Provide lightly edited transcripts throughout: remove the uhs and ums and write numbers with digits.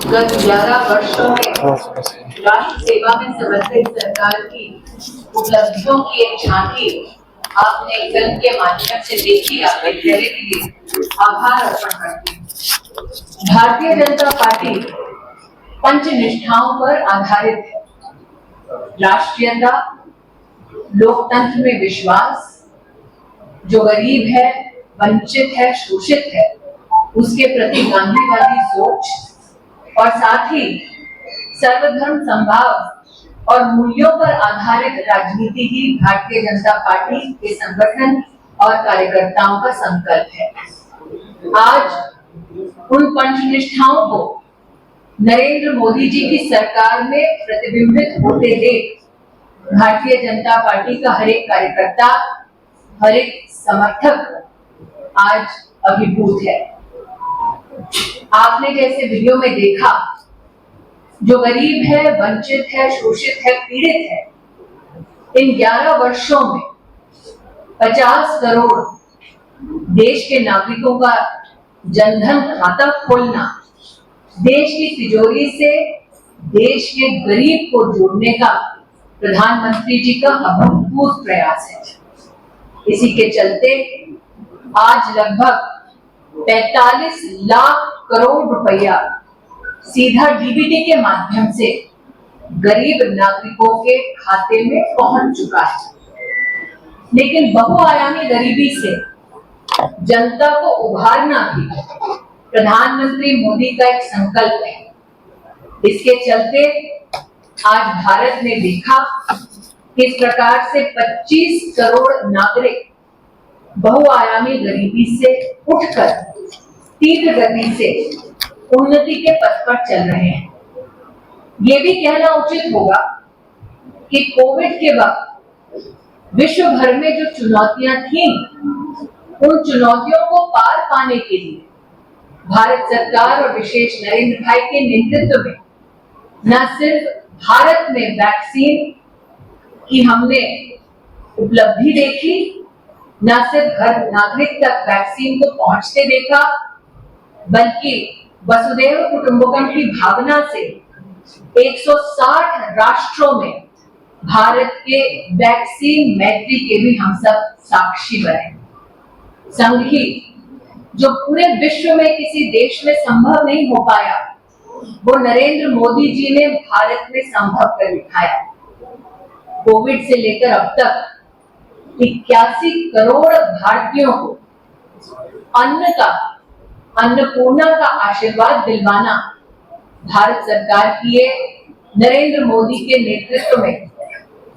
गत 11 वर्षों में राष्ट्र सेवा में समर्पित सरकार की उपलब्धियों की एक झांकी आपने फिल्म के माध्यम से देखी। आपके चेहरे के लिए आभार अर्पण करती हूँ। भारतीय जनता पार्टी पंचनिष्ठाओं पर आधारित है। राष्ट्रीयता, लोकतंत्र में विश्वास, जो गरीब है, वंचित है, शोषित है, उसके प्रति गांधीवादी सोच और साथ ही सर्वधर्म समभाव और मूल्यों पर आधारित राजनीति ही भारतीय जनता पार्टी के संगठन और कार्यकर्ताओं का संकल्प है। आज उन पंचनिष्ठाओं को नरेंद्र मोदी जी की सरकार में प्रतिबिंबित होते देख भारतीय जनता पार्टी का हर एक कार्यकर्ता, हर एक समर्थक आज अभिभूत है। आपने जैसे वीडियो में देखा, जो गरीब है, वंचित है, शोषित है, पीड़ित है, इन 11 वर्षों में 50 करोड़ देश के नागरिकों का जनधन खाता खोलना, देश की तिजोरी से देश के गरीब को जोड़ने का प्रधानमंत्री जी का अभूतपूर्व प्रयास है। इसी के चलते आज लगभग 45 लाख करोड़ रुपया सीधा डीबीटी के माध्यम से गरीब नागरिकों के खाते में पहुंच चुका है। लेकिन बहुआयामी गरीबी से जनता को उभारना भी प्रधानमंत्री मोदी का एक संकल्प है। इसके चलते आज भारत ने देखा किस प्रकार से 25 करोड़ नागरिक बहुआयामी गरीबी से उठकर तीव्र गति से उन्नति के पथ पर चल रहे हैं। ये भी कहना उचित होगा कि कोविड के वक्त विश्व भर में जो चुनौतियां थीं, उन चुनौतियों को पार पाने के लिए भारत सरकार और विशेष नरेंद्र भाई के नेतृत्व में न सिर्फ भारत में वैक्सीन की हमने उपलब्धि देखी, न सिर्फ हर नागरिक तक वैक्सीन को पहुंचते देखा, बल्कि वसुधैव कुटुंबकम की भावना से 160 राष्ट्रों में भारत के वैक्सीन मैत्री के भी हम सब साक्षी बने। संग ही जो पूरे विश्व में किसी देश में संभव नहीं हो पाया, वो नरेंद्र मोदी जी ने भारत में संभव कर दिखाया। कोविड से लेकर अब तक 81 करोड़ भारतीयों को अन्नपूर्णा का आशीर्वाद दिलवाना भारत सरकार की ये नरेंद्र मोदी के नेतृत्व में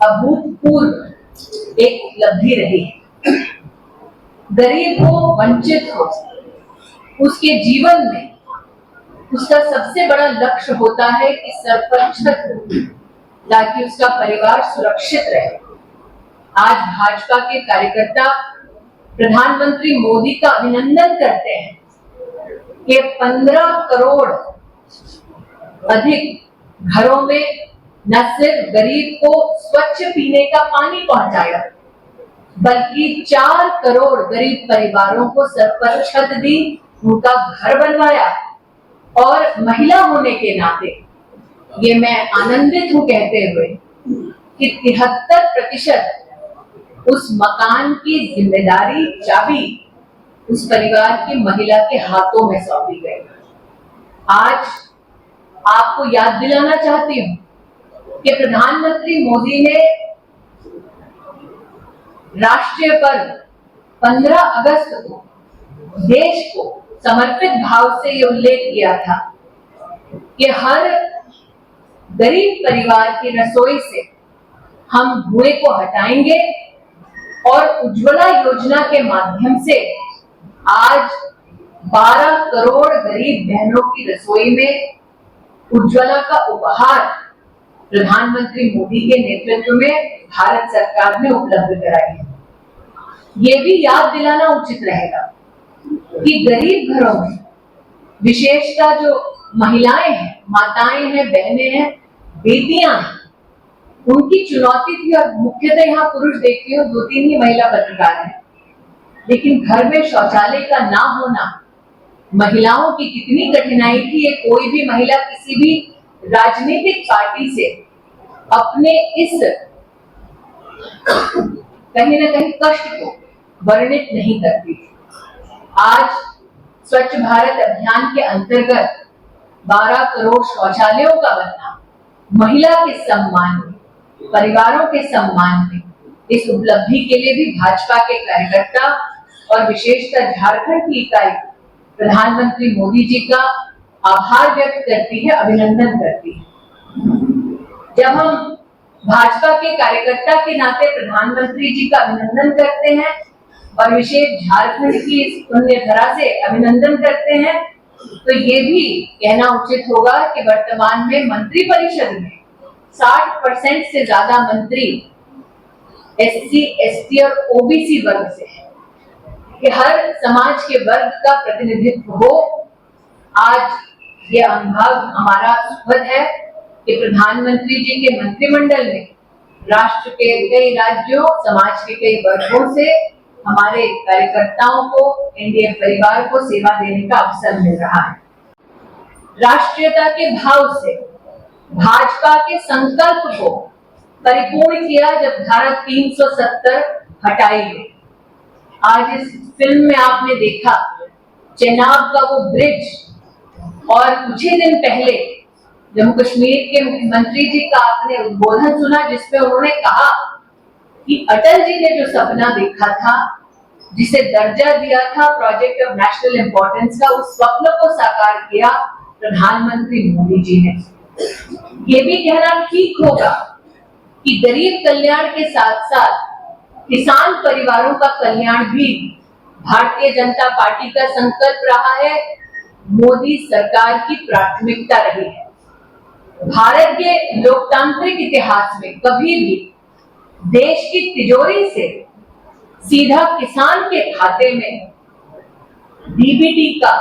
अभूतपूर्व एक उपलब्धि रही है। गरीब हो, वंचित हो, उसके जीवन में उसका सबसे बड़ा लक्ष्य होता है कि सर पर छत हो, ताकि उसका परिवार सुरक्षित रहे। आज भाजपा के कार्यकर्ता प्रधानमंत्री मोदी का अभिनंदन करते हैं कि 15 करोड़ अधिक घरों में न सिर्फ गरीब को स्वच्छ पीने का पानी पहुंचाया, बल्कि 4 करोड़ गरीब परिवारों को सर पर छत दी, उनका घर बनवाया। और महिला होने के नाते ये मैं आनंदित हूं कहते हुए कि 73% उस मकान की जिम्मेदारी, चाबी उस परिवार की महिला के हाथों में सौंपी गई। आज आपको याद दिलाना चाहती हूं कि प्रधानमंत्री मोदी ने राष्ट्रीय पर्व 15 अगस्त को देश को समर्पित भाव से ये उल्लेख किया था कि हर गरीब परिवार की रसोई से हम धुएं को हटाएंगे और उज्ज्वला योजना के माध्यम से आज 12 करोड़ गरीब बहनों की रसोई में उज्ज्वला का उपहार प्रधानमंत्री मोदी के नेतृत्व में भारत सरकार ने उपलब्ध कराई है। ये भी याद दिलाना उचित रहेगा कि गरीब घरों में विशेषता जो महिलाएं हैं, माताएं हैं, बहनें हैं, बेटियां हैं, उनकी चुनौती थी। और मुख्यतः यहाँ पुरुष देखती हूँ, 2-3 ही महिला पत्रकार हैं, लेकिन घर में शौचालय का ना होना महिलाओं की कितनी कठिनाई थी, ये कोई भी महिला किसी भी राजनीतिक पार्टी से अपने इस कहीं ना कहीं कष्ट को वर्णित नहीं करती थी। आज स्वच्छ भारत अभियान के अंतर्गत 12 करोड़ शौचालयों का बनना महिला के सम्मान में, परिवारों के सम्मान में, इस उपलब्धि के लिए भी भाजपा के कार्यकर्ता और विशेषकर झारखंड की इकाई प्रधानमंत्री मोदी जी का आभार व्यक्त करती है, अभिनंदन करती है। जब हम भाजपा के कार्यकर्ता के नाते प्रधानमंत्री जी का अभिनंदन करते हैं और विशेष झारखंड की इस पुण्य धरा से अभिनंदन करते हैं, तो ये भी कहना उचित होगा कि वर्तमान में मंत्रिपरिषद में 60% से ज्यादा मंत्री SC, ST और OBC वर्ग से है, कि हर समाज के वर्ग का प्रतिनिधित्व हो। आज ये अनुभाग हमारा सुखद है कि प्रधानमंत्री जी के मंत्रिमंडल में राष्ट्र के कई राज्यों, समाज के कई वर्गों से हमारे कार्यकर्ताओं को, एनडीए परिवार को सेवा देने का अवसर मिल रहा है। राष्ट्रीयता के भाव से भाजपा के संकल्प को परिपूर्ण किया जब धारा 370 हटाई गई। आज इस फिल्म में आपने देखा चेनाब का वो ब्रिज, और कुछ ही दिन पहले जम्मू कश्मीर के मुख्यमंत्री जी का आपने उद्बोधन सुना, जिसमें उन्होंने कहा कि अटल जी ने जो सपना देखा था, जिसे दर्जा दिया था प्रोजेक्ट ऑफ नेशनल इंपॉर्टेंस का, उस स्वप्न को साकार किया प्रधानमंत्री मोदी जी ने। ये भी कहना ठीक होगा कि गरीब कल्याण के साथ साथ किसान परिवारों का कल्याण भी भारतीय जनता पार्टी का संकल्प रहा है, मोदी सरकार की प्राथमिकता रही है। भारत के लोकतांत्रिक इतिहास में कभी भी देश की तिजोरी से सीधा किसान के खाते में डीबीटी का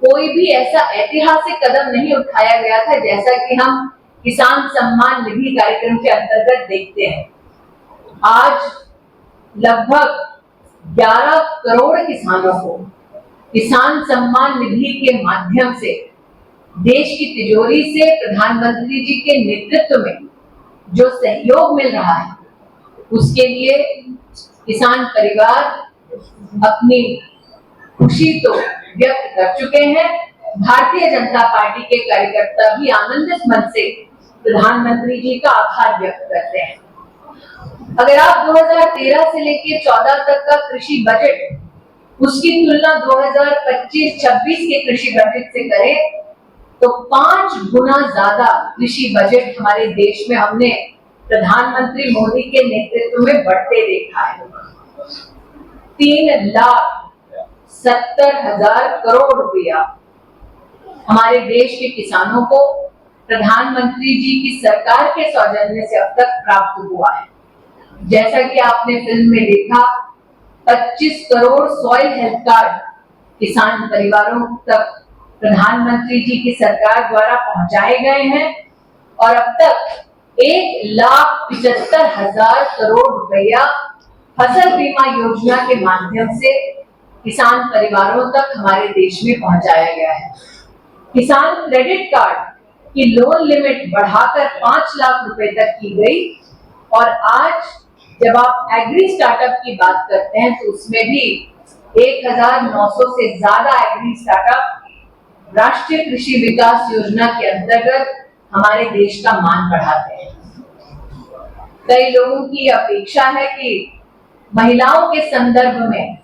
कोई भी ऐसा ऐतिहासिक कदम नहीं उठाया गया था, जैसा कि हम किसान सम्मान निधि कार्यक्रम के अंतर्गत देखते हैं। आज लगभग 11 करोड़ किसानों को किसान सम्मान निधि के माध्यम से देश की तिजोरी से प्रधानमंत्री जी के नेतृत्व में जो सहयोग मिल रहा है, उसके लिए किसान परिवार अपनी खुशी तो व्यक्त कर चुके हैं। भारतीय जनता पार्टी के कार्यकर्ता भी आनंदित मन से प्रधानमंत्री जी का आभार व्यक्त करते हैं। अगर आप 2013 से लेकर 14 तक का कृषि बजट, उसकी तुलना 2025-26 के कृषि बजट से करें, तो 5 गुना ज्यादा कृषि बजट हमारे देश में हमने प्रधानमंत्री मोदी के नेतृत्व में बढ़ते देखा है। 3,70,000 करोड़ रुपया हमारे देश के किसानों को प्रधानमंत्री जी की सरकार के सौजन्य से अब तक प्राप्त हुआ है। जैसा कि आपने फिल्म में देखा, 25 करोड़ सॉइल हेल्थ कार्ड किसान परिवारों तक प्रधानमंत्री जी की सरकार द्वारा पहुंचाए गए हैं, और अब तक 1,75,000 करोड़ रुपया फसल बीमा योजना के माध्यम से किसान परिवारों तक हमारे देश में पहुंचाया गया है। किसान क्रेडिट कार्ड की लोन लिमिट बढ़ाकर 5 लाख रुपए तक की गई, और आज जब आप एग्री स्टार्टअप की बात करते हैं, तो उसमें भी 1,900 से ज्यादा एग्री स्टार्टअप राष्ट्रीय कृषि विकास योजना के अंतर्गत हमारे देश का मान बढ़ाते हैं। कई लोगों की अपेक्षा है कि महिलाओं के संदर्भ में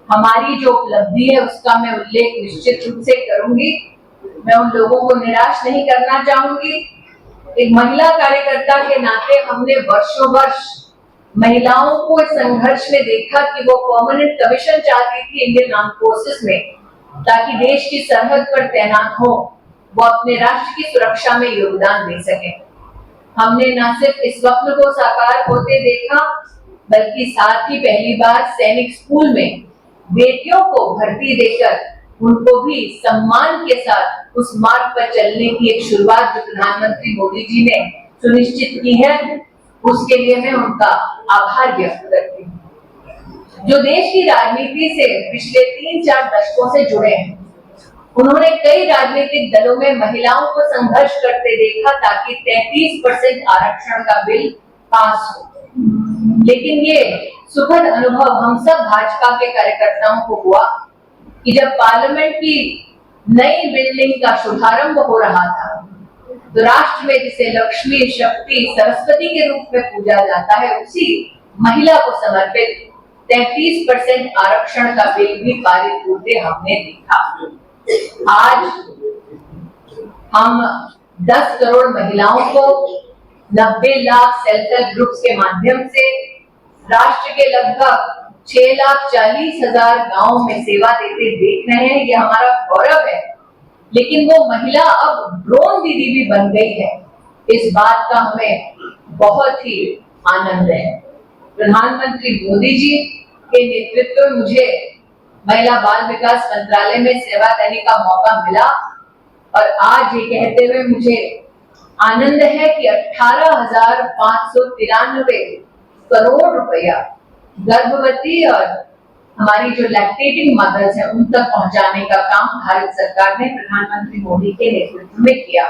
हमारी जो उपलब्धि है उसका मैं उल्लेख निश्चित रूप से करूंगी। मैं उन लोगों को निराश नहीं करना चाहूंगी। एक महिला कार्यकर्ता के नाते हमने वर्षों वर्ष महिलाओं को इस संघर्ष में देखा कि वो परमानेंट कमीशन चाहती थी इंडियन आर्म फोर्सेस में, ताकि देश की सरहद पर तैनात हो, वो अपने राष्ट्र की सुरक्षा में योगदान दे सके। हमने न सिर्फ इस स्वप्न को साकार होते देखा, बल्कि साथ ही पहली बार सैनिक स्कूल में बेटियों को भर्ती देकर उनको भी सम्मान के साथ उस मार्ग पर चलने की एक शुरुआत जो प्रधानमंत्री मोदी जी ने सुनिश्चित की है, उसके लिए मैं उनका आभार व्यक्त करती हूँ। जो देश की राजनीति से पिछले 3-4 दशकों से जुड़े हैं, उन्होंने कई राजनीतिक दलों में महिलाओं को संघर्ष करते देखा ताकि 33% आरक्षण का बिल पास हो। लेकिन ये सुखद अनुभव हम सब भाजपा के कार्यकर्ताओं को हुआ कि जब पार्लियामेंट की नई बिल्डिंग का शुभारंभ हो रहा था तो राष्ट्र में जिसे लक्ष्मी, शक्ति, सरस्वती के रूप में पूजा जाता है, उसी महिला को समर्पित 33% आरक्षण का बिल भी पारित होते हमने देखा। आज हम 10 करोड़ महिलाओं को 90 लाख सेल्फ हेल्प ग्रुप्स के माध्यम से राष्ट्र के लगभग 6,40,000 गांवों में सेवा देते देख रहे हैं। ये हमारा गौरव है। लेकिन वो महिला अब ड्रोन दीदी भी बन गई है, इस बात का हमें बहुत ही आनंद है। प्रधानमंत्री मोदी जी के नेतृत्व में मुझे महिला बाल विकास मंत्रालय में सेवा देने का मौका मिला और आज ये कहते हुए मुझे आनंद है कि 18,593 करोड़ रुपया गर्भवती और हमारी जो लैक्टेटिंग मदर्स हैं उन तक पहुंचाने का काम भारत सरकार ने प्रधानमंत्री मोदी के नेतृत्व में किया।